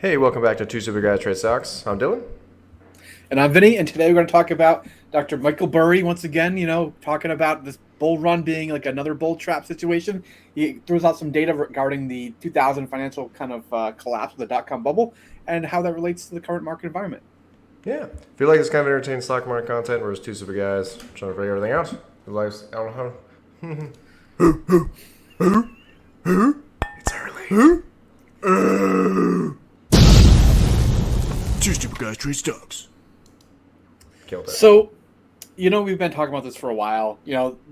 Hey, welcome back to Two Super Guys Trade Stocks. I'm Dylan. And I'm Vinny, and today we're going to talk about Dr. Michael Burry once again, talking about this bull run being like another bull trap situation. He throws out some data regarding the 2000 financial kind of collapse of the dot-com bubble and how that relates to the current market environment. Yeah, if you like this kind of entertaining stock market content, we're just two super guys trying to figure everything out. Life's, I don't know how. It's early. Two stupid guys trade stocks. Killed it. So, we've been talking about this for a while.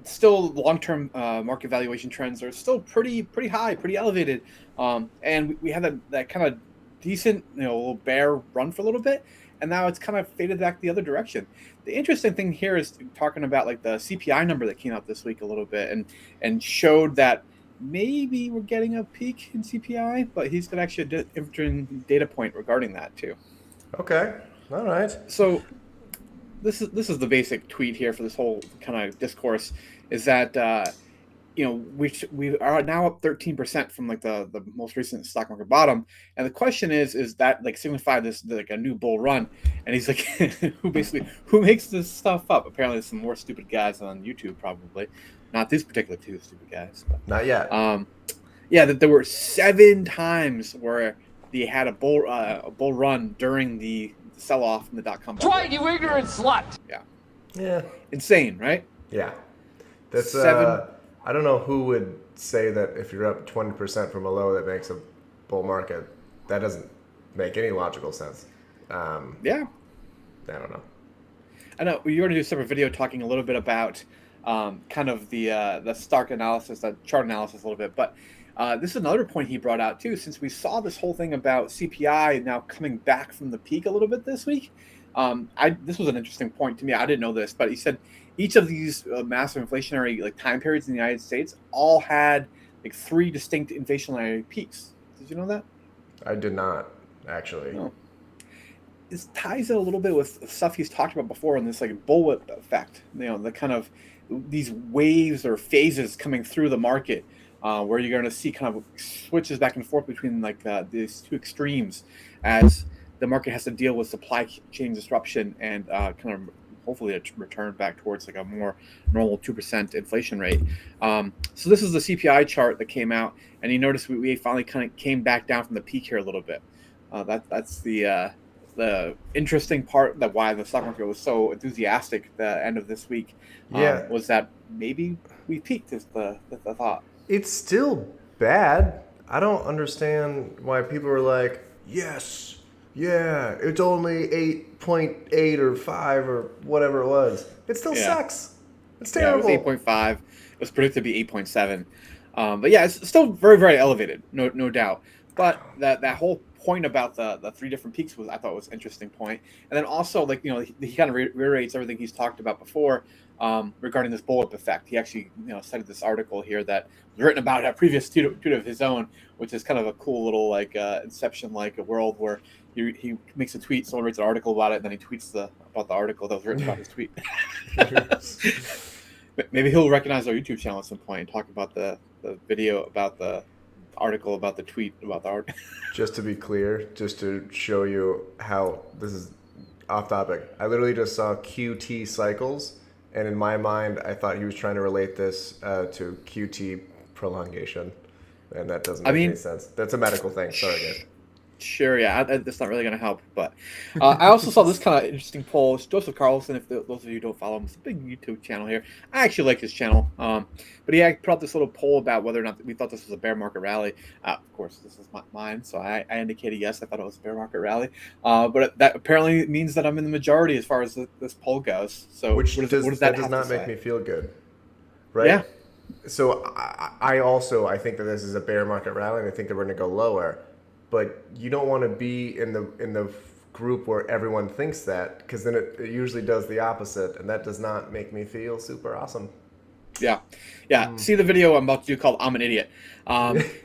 Still long-term market valuation trends are still pretty high, pretty elevated. And we had that kind of decent, little bear run for a little bit. And now it's kind of faded back the other direction. The interesting thing here is talking about like the CPI number that came out this week a little bit and showed that maybe we're getting a peak in CPI, but he's got actually an interesting data point regarding that too. Okay, all right. So this is the basic tweet here for this whole kind of discourse is that we are now up 13% from like the most recent stock market bottom, and the question is that like signify this like a new bull run? And he's like who makes this stuff up? Apparently there's some more stupid guys on YouTube, probably not these particular two stupid guys, but Not yet. that there were 7 times where they had a bull run during the sell-off in the dot-com bubble. Right, you ignorant slut. Yeah. Insane, right? Yeah. That's 7. I don't know who would say that if you're up 20% from a low that makes a bull market. That doesn't make any logical sense. Yeah. I don't know. I know you're going to do a separate video talking a little bit about kind of the stock analysis, the chart analysis a little bit. But this is another point he brought out too, since we saw this whole thing about CPI now coming back from the peak a little bit this week. This was an interesting point to me. I didn't know this, but he said each of these massive inflationary like time periods in the United States all had like 3 distinct inflationary peaks. Did you know that? I did not, actually. No. This ties in a little bit with stuff he's talked about before in this like bullwhip effect. The kind of these waves or phases coming through the market, where you're going to see kind of switches back and forth between like these two extremes as the market has to deal with supply chain disruption and kind of hopefully a return back towards like a more normal 2% inflation rate. So this is the CPI chart that came out, and you notice we finally kind of came back down from the peak here a little bit. That's the interesting part, that why the stock market was so enthusiastic at the end of this week. Was that maybe we peaked is the thought. It's still bad. I don't understand why people are like, yes, yeah, it's only 8.8 or 5 or whatever it was. It still sucks. It's terrible. Yeah, it was 8.5. It was predicted to be 8.7. But yeah, it's still very, very elevated, no doubt. But that whole point about the 3 different peaks I thought was an interesting point. And then also, like, he kind of reiterates everything he's talked about before regarding this bullwhip effect. He actually cited this article here that was written about a previous tweet of his own, which is kind of a cool little like Inception like a world where he makes a tweet, someone writes an article about it, and then he tweets about the article that was written about his tweet. Maybe he'll recognize our YouTube channel at some point and talk about the video about the article about the tweet about the art. Just to be clear, just to show you how this is off topic, I literally just saw QT cycles, and in my mind, I thought he was trying to relate this to QT prolongation, and that doesn't make any sense. That's a medical thing. Sorry, guys. Sure, yeah, that's not really going to help. But I also saw this kind of interesting poll. It's Joseph Carlson, if those of you who don't follow him, it's a big YouTube channel here. I actually like his channel. But he put out this little poll about whether or not we thought this was a bear market rally. Of course, this is mine, so I indicated yes, I thought it was a bear market rally. But that apparently means that I'm in the majority as far as this poll goes. So what does that not make me feel good, right? Yeah. So I think that this is a bear market rally, and I think that we're going to go lower. But you don't want to be in the group where everyone thinks that, because then it usually does the opposite, and that does not make me feel super awesome. Yeah. See the video I'm about to do called "I'm an Idiot."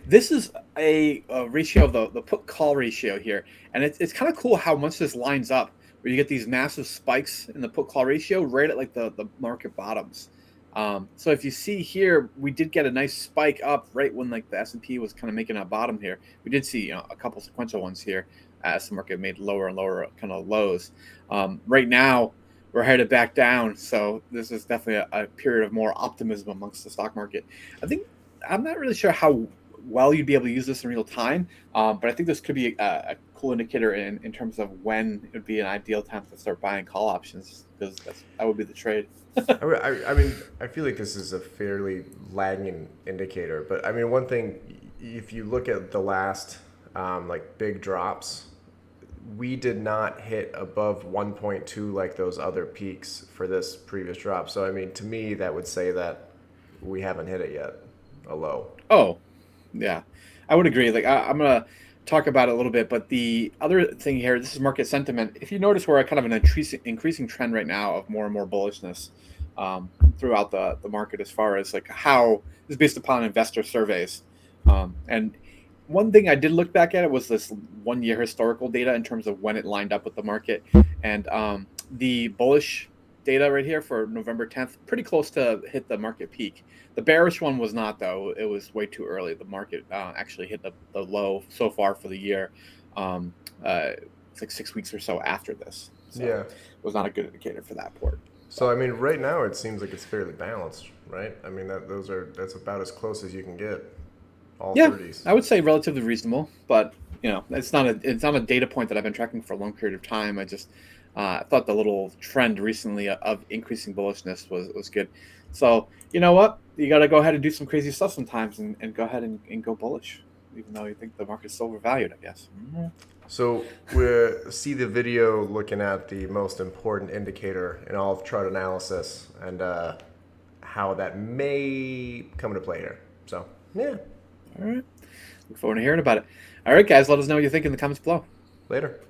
This is a ratio of the put call ratio here, and it's kind of cool how much this lines up, where you get these massive spikes in the put call ratio right at like the market bottoms. So if you see here, we did get a nice spike up right when like the S&P was kind of making a bottom here. We did see a couple sequential ones here as the market made lower and lower kind of lows. Right now, we're headed back down. So this is definitely a period of more optimism amongst the stock market. I'm not really sure how well you'd be able to use this in real time, but I think this could be a cool indicator in terms of when it would be an ideal time to start buying call options, because that would be the trade. I mean, I feel like this is a fairly lagging indicator, but I mean, one thing, if you look at the last like big drops, we did not hit above 1.2 like those other peaks for this previous drop. So I mean, to me, that would say that we haven't hit it yet, a low. Oh, yeah, I would agree. Like I'm gonna talk about it a little bit, but the other thing here, this is market sentiment. If you notice, we're at kind of an increasing trend right now of more and more bullishness throughout the market, as far as like how this is based upon investor surveys. And one thing I did look back at it was this 1 year historical data in terms of when it lined up with the market, and the bullish data right here for November 10th, pretty close to hit the market peak. The bearish one was not, though. It was way too early. The market actually hit the low so far for the year. It's like 6 weeks or so after this. So Yeah. it was not a good indicator for that port. So I mean, right now it seems like it's fairly balanced, right? I mean, that's about as close as you can get. All Yeah, 30s. I would say relatively reasonable, but it's not a data point that I've been tracking for a long period of time. I just thought the little trend recently of increasing bullishness was good. So you know what, you got to go ahead and do some crazy stuff sometimes, and go ahead and go bullish, even though you think the market's so overvalued, I guess. Mm-hmm. So we'll see the video looking at the most important indicator in all of chart analysis and how that may come into play here. So yeah. All right. Look forward to hearing about it. All right, guys, let us know what you think in the comments below. Later.